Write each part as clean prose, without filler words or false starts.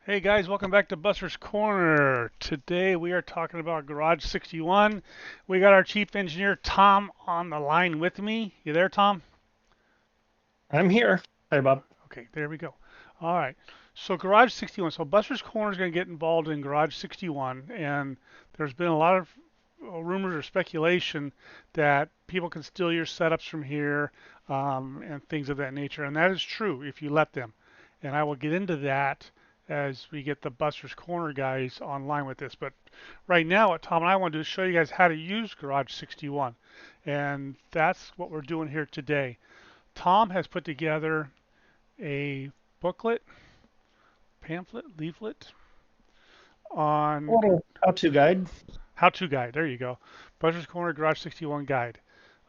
Hey guys, welcome back to Buster's Corner. Today we are talking about Garage 61. We got our chief engineer Tom on the line with me. You there, Tom? I'm here. Hey, Bob. Okay, there we go. All right. So Garage 61. So Buster's Corner is going to get involved in Garage 61, and there's been a lot of rumors or speculation that people can steal your setups from here and things of that nature, and that is true if you let them. And I will get into that as we get the Buster's Corner guys online with this. But right now, what Tom and I want to do is show you guys how to use Garage 61, and that's what we're doing here today. Tom has put together a booklet, pamphlet, leaflet A on little how-to guide. how-to guide. There you go. Buster's Corner Garage 61 guide.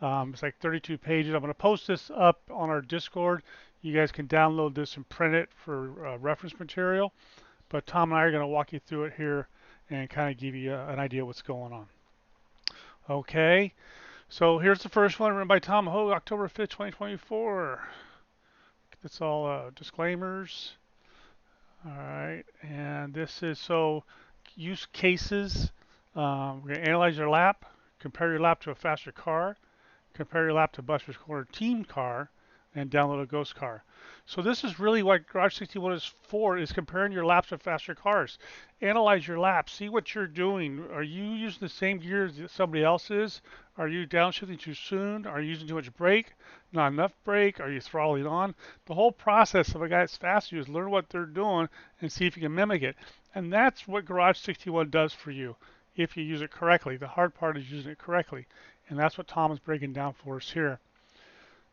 It's like 32 pages. I'm going to post this up on our Discord. You guys can download this and print it for reference material. But Tom and I are going to walk you through it here and kind of give you an idea what's going on. Okay, so here's the first one written by Tom Hogue, October 5th, 2024. That's all disclaimers. All right, and this is so use cases. We're going to analyze your lap, compare your lap to a faster car, compare your lap to Buster's Corner Team car, and download a ghost car. So this is really what Garage 61 is for, is comparing your laps to faster cars. Analyze your laps, see what you're doing. Are you using the same gear as somebody else is? Are you downshifting too soon? Are you using too much brake? Not enough brake? Are you throttling on? The whole process of a guy that's fast you is learn what they're doing and see if you can mimic it. And that's what Garage 61 does for you if you use it correctly. The hard part is using it correctly. And that's what Tom is breaking down for us here.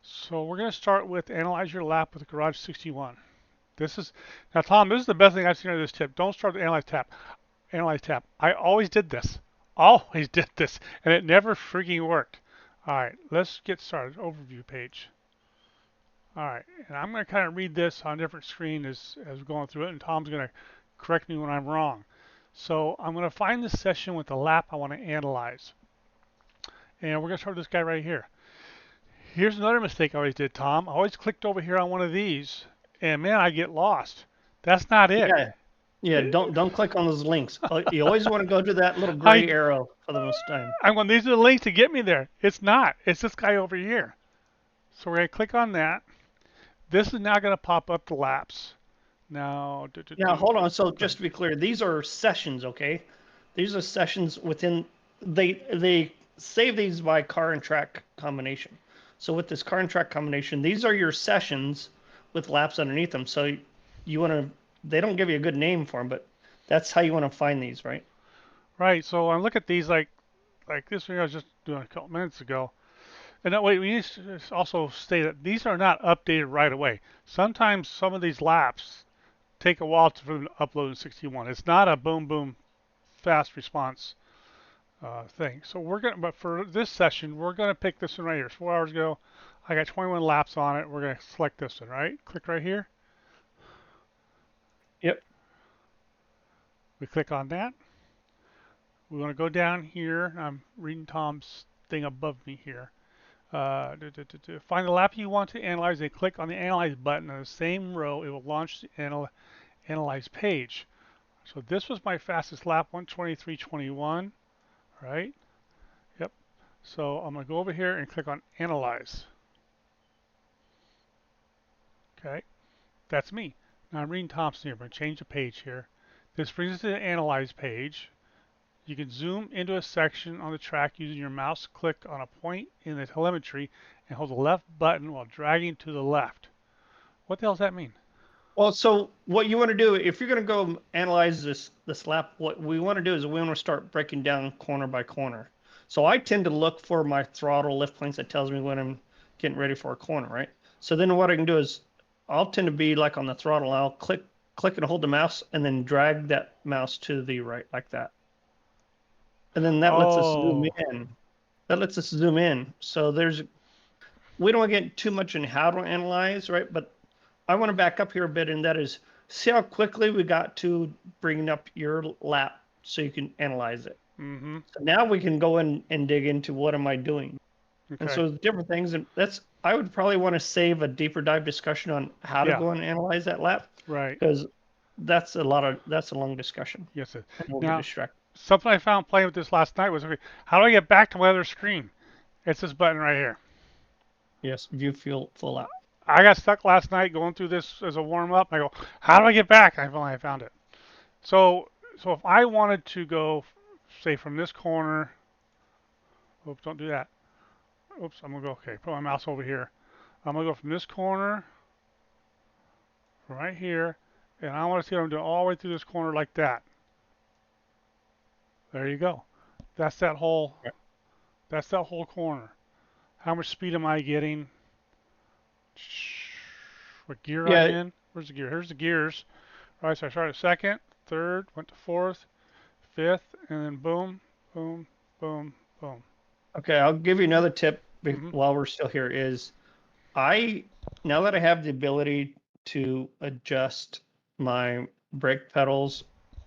So we're going to start with analyze your lap with Garage 61. This is now, Tom. This is the best thing I've seen of this tip. Don't start with analyze tap. Analyze tap. I always did this. Always did this, and it never freaking worked. All right, let's get started. Overview page. All right, and I'm going to kind of read this on a different screen as we're going through it, and Tom's going to correct me when I'm wrong. So I'm going to find the session with the lap I want to analyze, and we're going to start with this guy right here. Here's another mistake I always did, Tom. I always clicked over here on one of these, and man, I get lost. That's not it. Yeah, yeah. Don't click on those links. You always want to go to that little I, gray arrow for the most time. I'm going, these are the links to get me there. It's not. It's this guy over here. So we're going to click on that. This is now going to pop up the laps. Now, Now, hold on. So go just ahead. to be clear, these are sessions, okay? These are sessions within. They save these by car and track combination. So with this car and track combination, these are your sessions with laps underneath them. So you want to. They don't give you a good name for them, but that's how you want to find these, right? Right. So I look at these like this one I was just doing a couple minutes ago. And that way, we need to also state that these are not updated right away. Sometimes some of these laps take a while for them to upload in 61. It's not a boom boom fast response thing. So we're gonna, but for this session, we're gonna pick this one right here. 4 hours ago, I got 21 laps on it. We're gonna select this one, right? Click right here. Yep. We click on that. We want to go down here. I'm reading Tom's thing above me here. Find the lap you want to analyze and click on the Analyze button on the same row. It will launch the Analyze page. So this was my fastest lap, 123.21, right? Yep. So I'm going to go over here and click on Analyze. Okay, that's me. Now I'm reading Thompson here. I'm going to change the page here. This brings us to the Analyze page. You can zoom into a section on the track using your mouse. Click on a point in the telemetry and hold the left button while dragging to the left. What the hell does that mean? Well, so what you want to do if you're going to go analyze this lap, what we want to do is we want to start breaking down corner by corner. So I tend to look for my throttle lift points that tells me when I'm getting ready for a corner, right? So then what I can do is I'll tend to be like on the throttle. I'll click and hold the mouse and then drag that mouse to the right like that. And then that lets us zoom Oh, in. That lets us zoom in. So we don't want to get too much in how to analyze, right? But I want to back up here a bit, and that is see how quickly we got to bringing up your lap so you can analyze it. mm-hmm. So now we can go in and dig into what am I doing. And Okay. so different things, and that's I would probably want to save a deeper dive discussion on how to Yeah, go and analyze that lap right. because that's a long discussion, Yes, it. and we'll get Now, distracted. something I found playing with this last night was, okay, how do I get back to my other screen? It's this button right here. Yes, view full app. I got stuck last night going through this as a warm up. I go, how do I get back? And I finally found it. So if I wanted to go, say from this corner, oops, don't do that. Oops, I'm gonna go. Okay, put my mouse over here. I'm gonna go from this corner, from right here, and I want to see what I'm doing all the way through this corner like that. There you go. That's that whole. Right. That's that whole corner. How much speed am I getting? What gear I'm Yeah, in? Where's the gear? Here's the gears. All right, so I started second, third, went to fourth, fifth, and then boom, boom, boom, boom. okay, I'll give you another tip Hmm. while we're still here is I now that I have the ability to adjust my brake pedals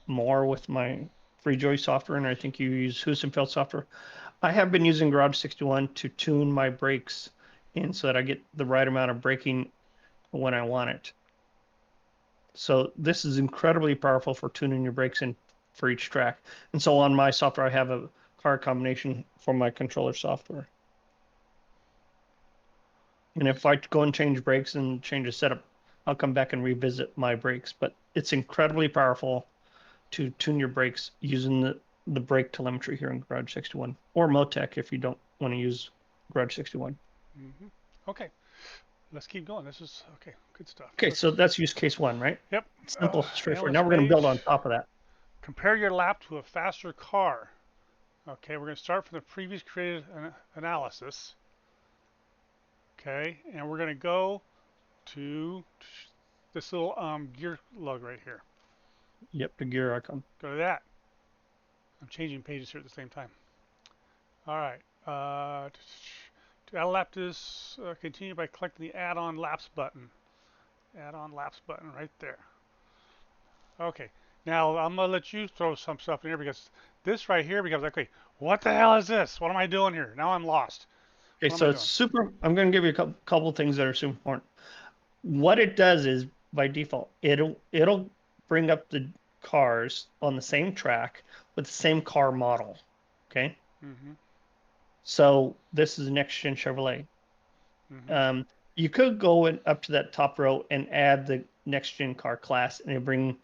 more with my FreeJoy software, and I think you use Husenfeld software. I have been using Garage 61 to tune my brakes in so that I get the right amount of braking when I want it. So this is incredibly powerful for tuning your brakes in for each track. And so on my software, I have a car combination for my controller software. And if I go and change brakes and change the setup, I'll come back and revisit my brakes. But it's incredibly powerful to tune your brakes using the brake telemetry here in Garage 61 or Motec if you don't want to use Garage 61. Hmm. Okay, let's keep going. This is okay. Good stuff. Okay, Let's. so that's use case one, right? Yep. Simple, straightforward. Analyst Now we're going to build page. on top of that. Compare your lap to a faster car. Okay, we're going to start from the previous created analysis. Okay, and we're going to go to this little gear lug right here. Yep, the gear icon. Go to that. I'm changing pages here at the same time. All right. To add a lap to this, continue by clicking the add-on laps button. Add-on laps button right there. Okay. Now I'm gonna let you throw some stuff in here because this right here becomes like, okay, what the hell is this? What am I doing here? Now I'm lost. Okay, What am I so it's doing? super. I'm going to give you a couple things that are super important. What it does is by default, it'll bring up the cars on the same track with the same car model. Okay, Mm-hmm. so this is a next gen Chevrolet. Mm-hmm. Um, you could go up to that top row and add the next gen car class, and it bring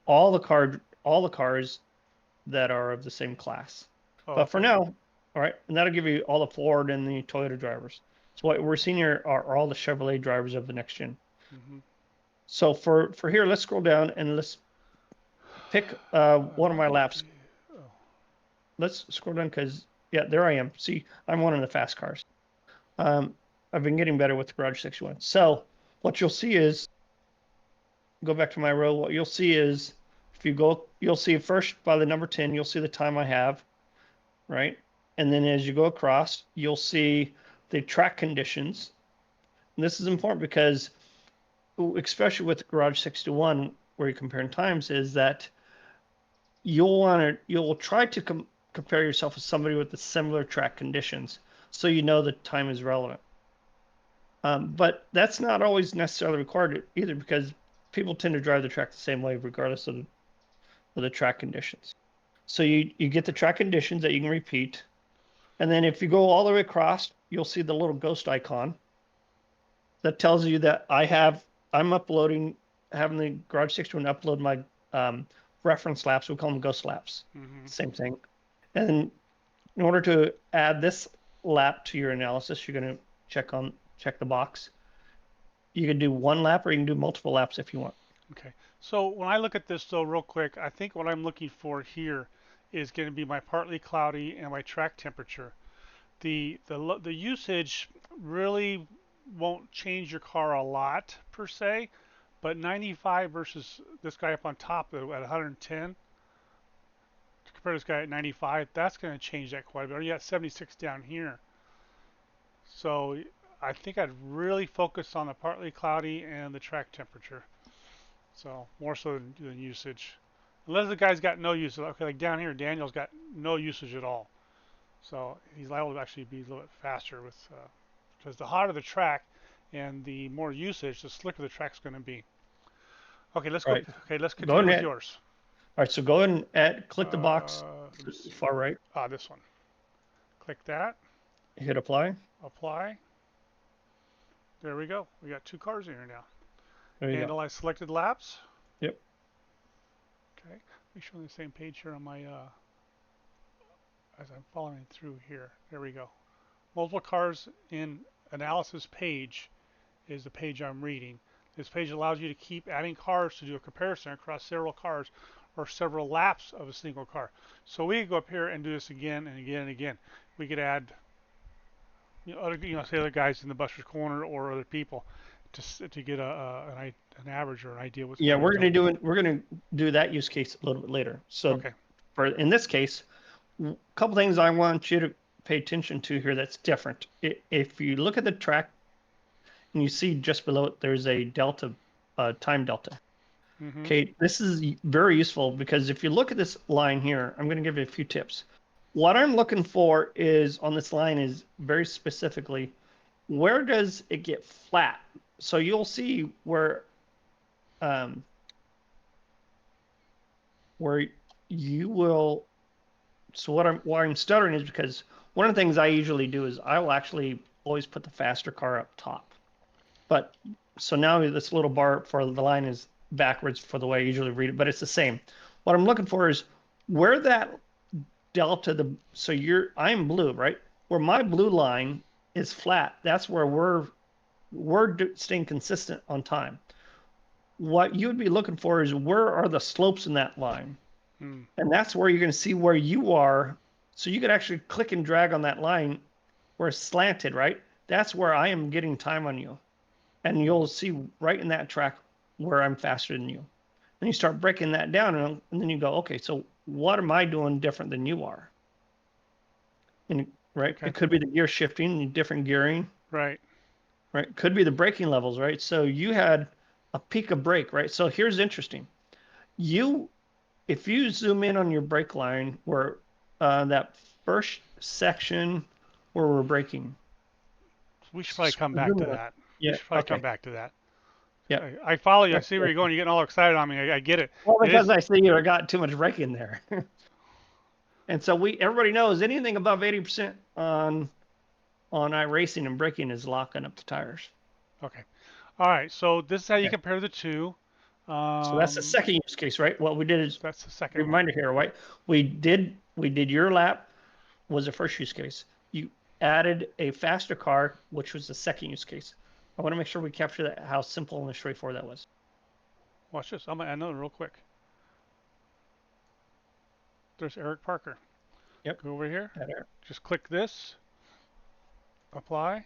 all the cars that are of the same class. Oh, But for okay. now, all right, and that'll give you all the Ford and the Toyota drivers. So what we're seeing here are all the Chevrolet drivers of the next gen. Mm-hmm. So for here, let's scroll down and let's pick one of my laps. Oh. Let's scroll down because yeah, there I am. See, I'm one of the fast cars. Um, I've been getting better with the Garage 61. So what you'll see is go back to my row. What you'll see is if you go, you'll see first by the number 10, you'll see the time I have, right? And then as you go across, you'll see the track conditions. And this is important because, especially with Garage 61, where you're comparing times, is that you'll try to compare yourself with somebody with the similar track conditions, so you know the time is relevant. But that's not always necessarily required either because people tend to drive the track the same way regardless of the track conditions. So you get the track conditions that you can repeat, and then if you go all the way across, you'll see the little ghost icon that tells you that I'm uploading, having the Garage 61 upload my reference laps. We call them ghost laps. Mm-hmm. Same thing. And in order to add this lap to your analysis, you're going to check the box. You can do one lap or you can do multiple laps if you want. Okay. So when I look at this though, real quick, I think what I'm looking for here is going to be my partly cloudy and my track temperature. The usage really won't change your car a lot per se, but 95 versus this guy up on top at 110, compare to this guy at 95, that's going to change that quite a bit. Or you got 76 down here. So I think I'd really focus on the partly cloudy and the track temperature. So more so than usage. Unless the guy's got no usage. Okay, like down here, Daniel's got no usage at all. So he's liable to actually be a little bit faster with, because the hotter the track and the more usage, the slicker the track's going to be. Okay, let's go. Right. Okay, let's Go continue ahead. with All yours. right. So go ahead and click the box Let me see. far right. This one. Click that. Hit apply. Apply. There we go. We got 2 cars in here now. There you go. Analyze selected laps. Yep. Okay. Make sure on the same page here on my as I'm following through here. There we go. Multiple cars in analysis page is the page I'm reading. This page allows you to keep adding cars to do a comparison across several cars or several laps of a single car. So we could go up here and do this again and again and again. We could add, say other guys in the Buster's Corner or other people to get an average or an idea what's Yeah, kind of going. we're gonna do that use case a little bit later. So Okay. for in this case, a couple things I want you to pay attention to here that's different. If you look at the track and you see just below it, there's a delta, time delta. Mm-hmm. Okay, this is very useful because if you look at this line here, I'm going to give you a few tips. What I'm looking for is on this line is very specifically, where does it get flat? So you'll see um, where you will. So why I'm stuttering is because one of the things I usually do is I will actually always put the faster car up top. But so now this little bar for the line is backwards for the way I usually read it, but it's the same. What I'm looking for is where that delta, so I'm blue, right? Where my blue line is flat, that's where we're staying consistent on time. What you would be looking for is where are the slopes in that line? Mm. And that's where you're going to see where you are. So you could actually click and drag on that line where it's slanted, right? That's where I am getting time on you. And you'll see right in that track where I'm faster than you. And you start breaking that down, and then you go, okay, so what am I doing different than you are? And right, Okay. it could be the gear shifting, different gearing, Right. right? It could be the braking levels, right? So you had a peak of brake, right? So here's interesting. You, if you zoom in on your brake line, where that first section where we're braking, We should probably come back zoom to in. that. We Yeah, should probably come okay. back to that. Yeah. I follow you. I see where you're going. You're getting all excited on me. I get it. Well, It because is. I see you got too much braking there. And so everybody knows anything above 80% on iRacing and braking is locking up the tires. Okay. All right. So this is how you Okay. compare the two. So that's the second use case, right? What we did is That's the second one. reminder here, right? We did your lap was the first use case. You added a faster car, which was the second use case. I want to make sure we capture that how simple and straightforward that was. Watch this. I'm gonna add another real quick. There's Eric Parker. Yep. Go over here. That there. Just click this. Apply.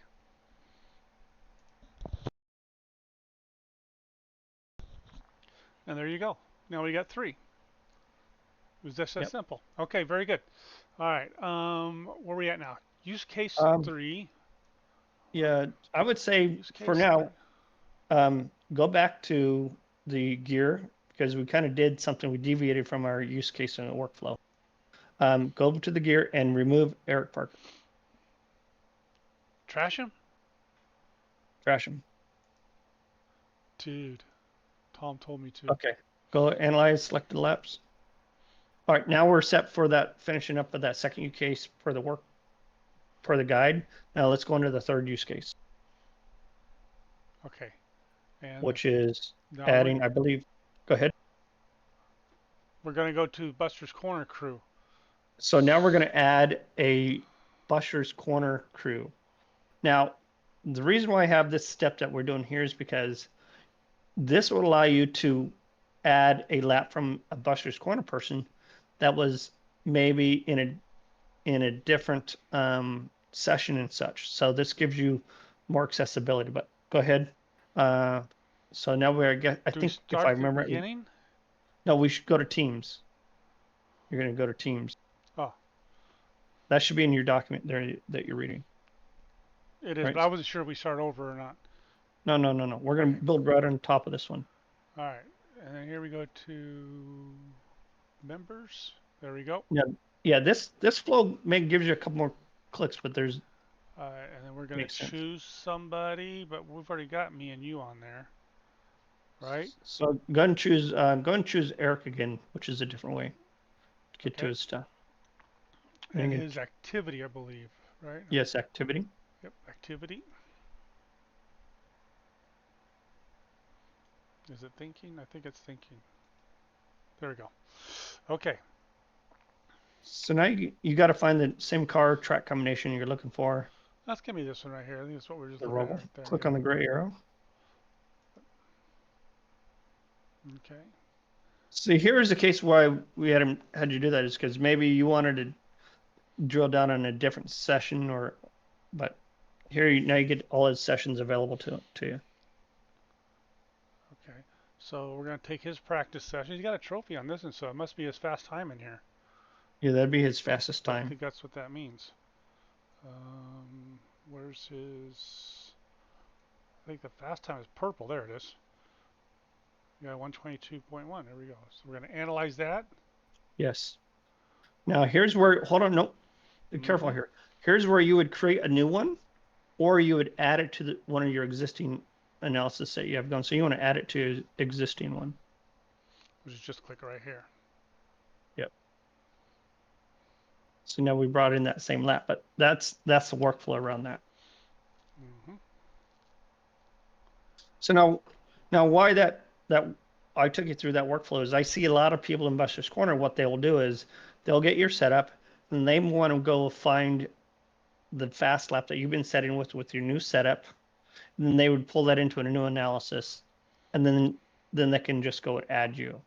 And there you go. Now we got 3. It was just that Yep. simple. Okay. Very good. All right. Where are we at now? Use case Um, 3. yeah, I would say Use for case 3. now, go back to the gear because we kind of did something. We deviated from our use case in the workflow. Go to the gear and remove Eric Parker. Trash him? Trash him. Dude. Tom told me to. Okay. Go analyze selected laps. All right. Now we're set for that finishing up with that second use case for the guide. Now let's go into the third use case, Okay. And which is now adding, I believe. Go ahead. we're going to go to Buster's Corner crew. So now we're going to add a Buster's Corner crew. Now, the reason why I have this step that we're doing here is because this will allow you to add a lap from a Buster's Corner person that was maybe in a different session and such. So this gives you more accessibility. But go ahead. So now I Do we think if I start at the remember it, beginning? no, we should go to Teams. You're going to go to Teams. Oh, That should be in your document there that you're reading, it is, but right? I wasn't sure if we start over or not. No, no, no, no. We're going Okay. to build right on top of this one. All right. And then here we go to members. There we go. Yeah, yeah. This flow gives you a couple more clicks, but there's And then we're going to makes sense. choose somebody, but we've already got me and you on there. right? So go and choose Eric again, which is a different way to get to Okay. his stuff. And And you can, his activity, I believe, right? yes, activity. Yep, activity. Is it thinking? I think it's thinking. There we go. Okay. So now you got to find the same car track combination you're looking for. That's going to be this one right here. I think that's what we're just The looking at roll. right there. Click on Yeah. the gray arrow. Okay. See, here's the case why we had you do that is because maybe you wanted to drill down on a different session, but now you get all his sessions available to you. Okay. So we're going to take his practice session. He's got a trophy on this one, so it must be his fast time in here. Yeah, that'd be his fastest I time. think that's what that means. Where's his? I think the fast time is purple. There it is. Yeah, 122.1. There we go. So we're going to analyze that. Yes. Now here's where, hold on, no, be careful Mm-hmm. here. Here's where you would create a new one, or you would add it to one of your existing analysis that you have going. So you want to add it to your existing one. Which is just click right here. Yep. So now we brought in that same lap, but that's the workflow around that. Mm-hmm. So now why that I took you through that workflow is I see a lot of people in Buster's Corner. What they will do is they'll get your setup, and they want to go find the fast lap that you've been setting with your new setup, and then they would pull that into a new analysis, and then they can just go add you,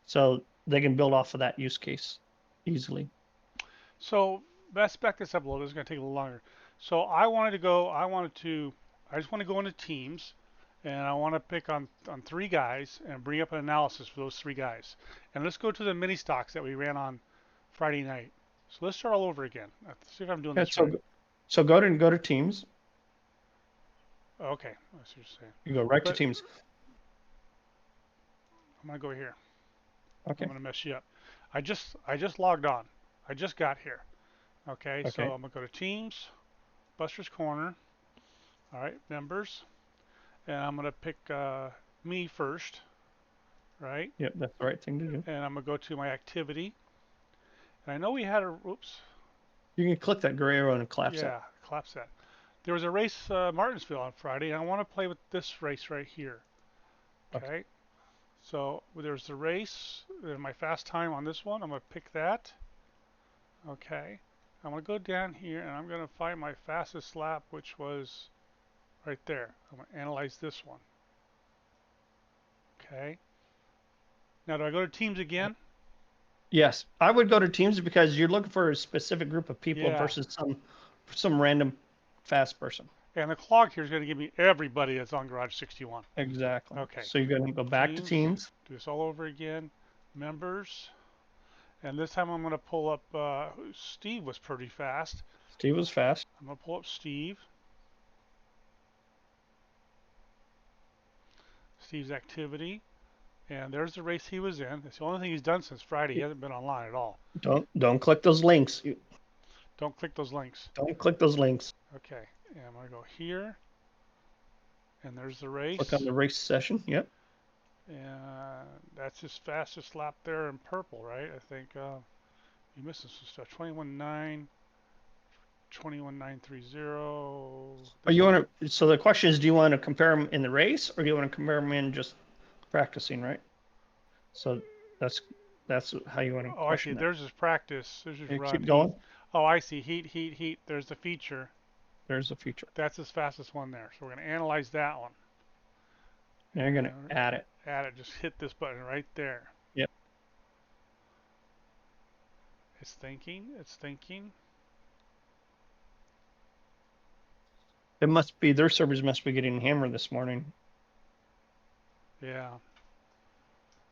so they can build off of that use case easily. So let's back this up a little. This is going to take a little longer. So I just want to go into teams, and I want to pick on three guys and bring up an analysis for those three guys. And let's go to the mini stocks that we ran on Friday night. So let's start all over again. Let's see if I'm doing Yeah, this right. so go to teams. Okay, I see what you're saying. You go right to But teams. I'm gonna go here. I'm Okay. gonna mess you up. I just logged on. I just got here. Okay, so Okay. I'm gonna go to teams, Buster's Corner. All right, members, and I'm gonna pick me first, right? Yep, that's the right thing to do. And I'm gonna go to my activity. And I know we had a, oops, You can click that gray arrow and collapse that. yeah, collapse that. There was a race Martinsville on Friday, and I want to play with this race right here. Okay. Okay, so there's the race, and my fast time on this one. I'm gonna pick that. Okay, I'm gonna go down here, and I'm gonna find my fastest lap, which was right there. I'm gonna analyze this one. Okay. Now do I go to teams again? Yes, I would go to teams because you're looking for a specific group of people Yeah. versus some random fast person. And the clock here is going to give me everybody that's on Garage 61. Exactly. Okay. So you're going to go back to Teams. teams. Do this all over again. Members. And this time I'm going to pull up, Steve was pretty fast. Steve was fast. I'm going to pull up Steve. Steve's activity. And there's the race he was in. It's the only thing he's done since Friday. He hasn't been online at all. Don't click those links. Don't click those links. Don't click those links. Okay. And I'm going to go here. And there's the Click race. on the race session. Yep. And that's his fastest lap there in purple, right? I think you missed some stuff. 21.9, 21.930. Or you want to? So the question is, do you want to compare them in the race, or do you want to compare them in just practicing, right? So that's how you want to Oh, I see. question that. There's his practice. There's his Okay, run. keep Heat. going. Oh, I see. Heat, heat, heat. There's the feature. There's the feature. That's his fastest one there. So we're going to analyze that one. Now you're going to add it. Add it. Just hit this button right there. Yep. It's thinking. It's thinking. It must be their servers must be getting hammered this morning. Yeah.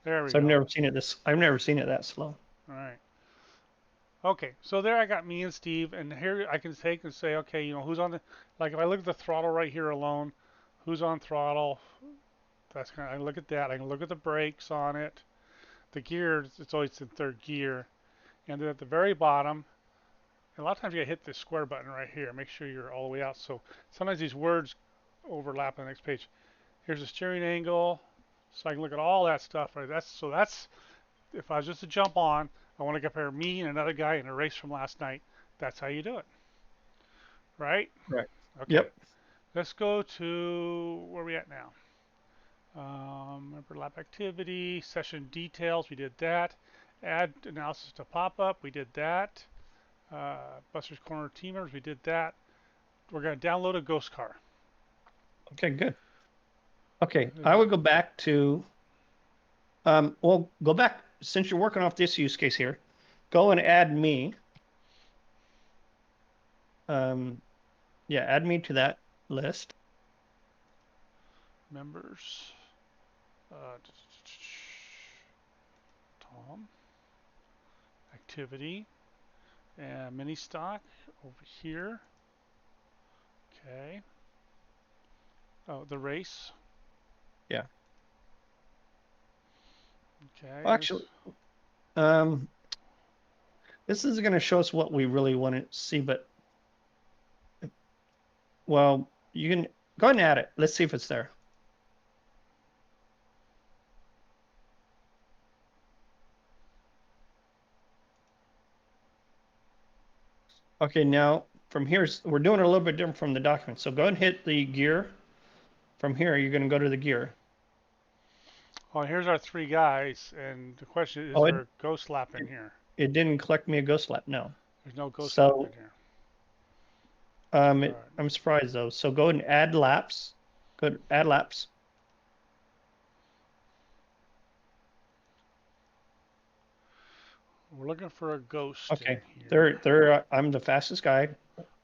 There we So go. I've never seen it that slow. All right. Okay, so there I got me and Steve, and here I can take and say, okay, who's on the, like if I look at the throttle right here alone, who's on throttle? That's kind of, I look at that. I can look at the brakes on it. The gear, it's always in third gear. And then at the very bottom, and a lot of times you gotta hit the square button right here. Make sure you're all the way out. So sometimes these words overlap on the next page. Here's the steering angle. So I can look at all that stuff. Right. That's if I was just to jump on, I want to compare me and another guy in a race from last night. That's how you do it, right? Right. Okay. Yep. Let's go to where are we at now? Remember lap activity, session details. We did that. Add analysis to pop up. We did that. Buster's Corner team members. We did that. We're going to download a ghost car. Okay, good. Okay, I would go back to, well, go back, since you're working off this use case here, go and add me. Yeah, add me to that list. Members. Uh, Tom. Activity. And mini stock over here. Okay. Oh, the race. Yeah. Okay. Well, actually, um, this is going to show us what we really want to see, but, well, you can go ahead and add it. Let's see if it's there. Okay, now from here, we're doing it a little bit different from the document. So go ahead and hit the gear. From here, you're going to go to the gear. Oh, here's our three guys, and the question is Oh, there a ghost lap in here? it didn't collect me a ghost lap. No. There's no ghost lap in So here. All right. I'm surprised though. So go ahead and add laps. Go to add laps. We're looking for a ghost Okay. in here. I'm the fastest guy,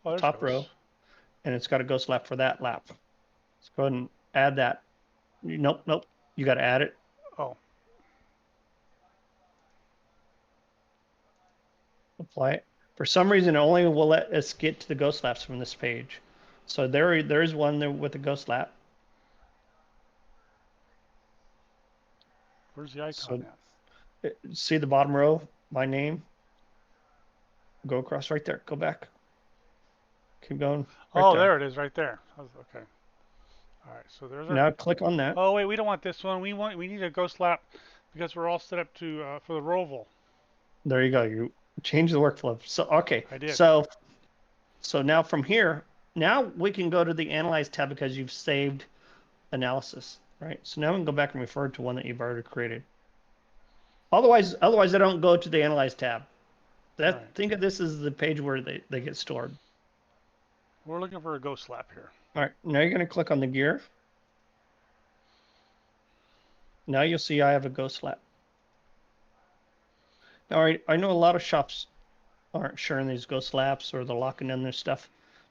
Oh, there's top ghosts. row, and it's got a ghost lap for that lap. Let's go ahead and add that. Nope, nope. You got to add it. Oh, Apply it. For some reason, it only will let us get to the ghost laps from this page. So there is one there with a ghost lap. where's the icon So at? see the bottom row, my name. Go across right there. Go back. Keep going right Oh, there. there it is, right there. Okay. All right. So there's our. Now click on that. Oh wait, we don't want this one. We need a ghost lap because we're all set up to for the roval. There you go. You change the workflow. So okay. I did. So now from here, now we can go to the Analyze tab because you've saved analysis, right? So now we can go back and refer to one that you've already created. Otherwise I don't go to the Analyze tab. Right. Think of this as the page where they get stored. We're looking for a ghost lap here. All right. Now you're going to click on the gear. Now you'll see I have a ghost lap. Now I know a lot of shops aren't sharing these ghost laps or they're locking in their stuff,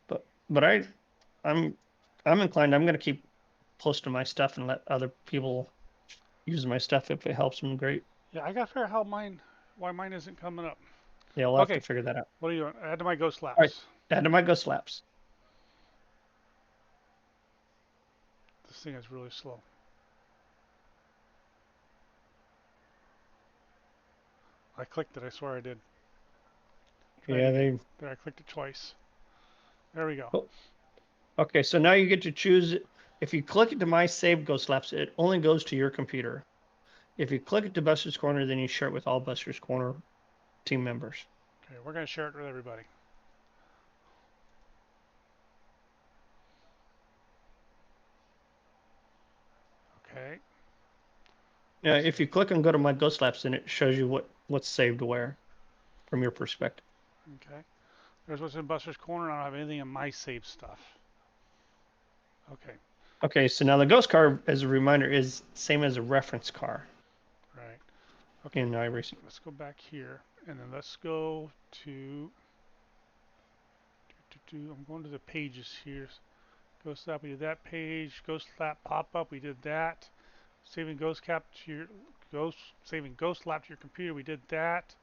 but I'm inclined. I'm going to keep posting my stuff and let other people use my stuff if it helps them. Great. Yeah, I got to figure out why mine isn't coming up. Yeah, we'll have to Okay. figure that out. What are you doing? Add to my ghost All right. laps. Add to my ghost laps. This thing is really slow. I clicked it. I swear I did. Try it Yeah, again. There, I clicked it twice. There we go. oh, okay, so now you get to choose. If you click it to my saved ghost laps, it only goes to your computer. If you click it to Buster's Corner, then you share it with all Buster's Corner team members. Okay, we're gonna share it with everybody. Okay. Now, if you click and go to my ghost laps, then it shows you what's saved where from your perspective. Okay. There's what's in Buster's Corner. I don't have anything in my save stuff. Okay. Okay, so now the ghost car, as a reminder, is same as a reference car Right. Okay. in iRacing. Let's go back here, and then let's go to. I'm going to the pages here. Ghost lap. We did that page. Ghost lap pop up. We did that. Saving ghost cap to your saving ghost lap to your computer. We did that.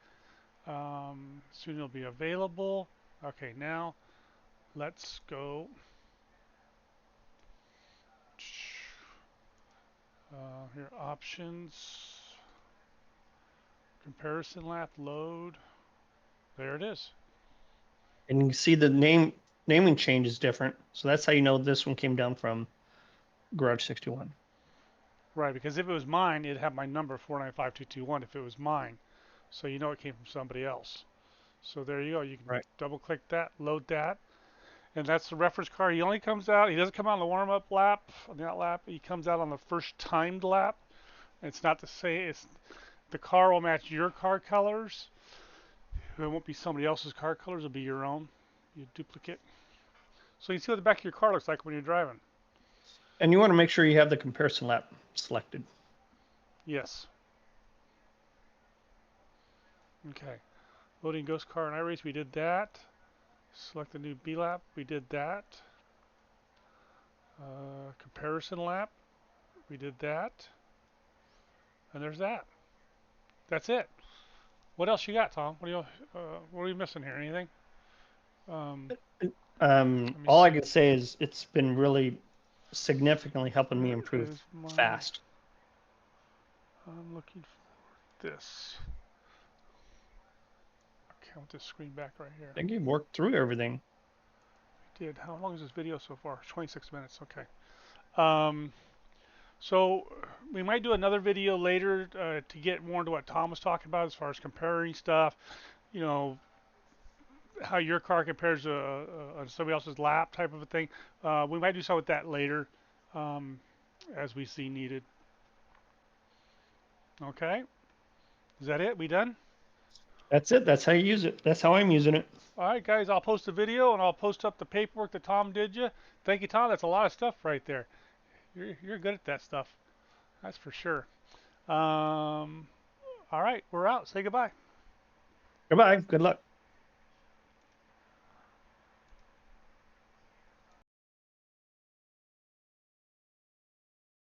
Soon it'll be available. Okay, now let's go. Here, options, comparison lap, load. There it is. And you can see the naming change is different. So that's how you know this one came down from Garage 61. Right, because if it was mine, it'd have my number 495221 if it was mine. So you know it came from somebody else. So there you go. You can Right. double click that, load that, and that's the reference car. He only comes out. He doesn't come out on the warm up lap, on that lap. He comes out on the first timed lap. It's not to say it's the car will match your car colors. It won't be somebody else's car colors. It'll be your own. You duplicate. So you can see what the back of your car looks like when you're driving. And you want to make sure you have the comparison lap selected. Yes. Okay. Loading ghost car and iRace. We did that. Select the new B lap. We did that. Comparison lap. We did that. And there's that. That's it. What else you got, Tom? What are you missing here? Anything? Um, Let me All I see. can say is it's been really significantly helping me Where improve is my? fast. I'm looking for this. Okay, I want this screen back right here. I think you worked through everything. Did. How long is this video so far? 26 minutes. Okay. Um, so we might do another video later to get more into what Tom was talking about as far as comparing stuff. You know, how your car compares to somebody else's lap type of a thing. We might do something with that later um, as we see needed. Okay. Is that it? We done? That's it. That's how you use it. That's how I'm using it. All right, guys. I'll post the video and I'll post up the paperwork that Tom did you. Thank you, Tom. That's a lot of stuff right there. You're good at that stuff. That's for sure. All right, we're out. Say goodbye. Goodbye. Good luck.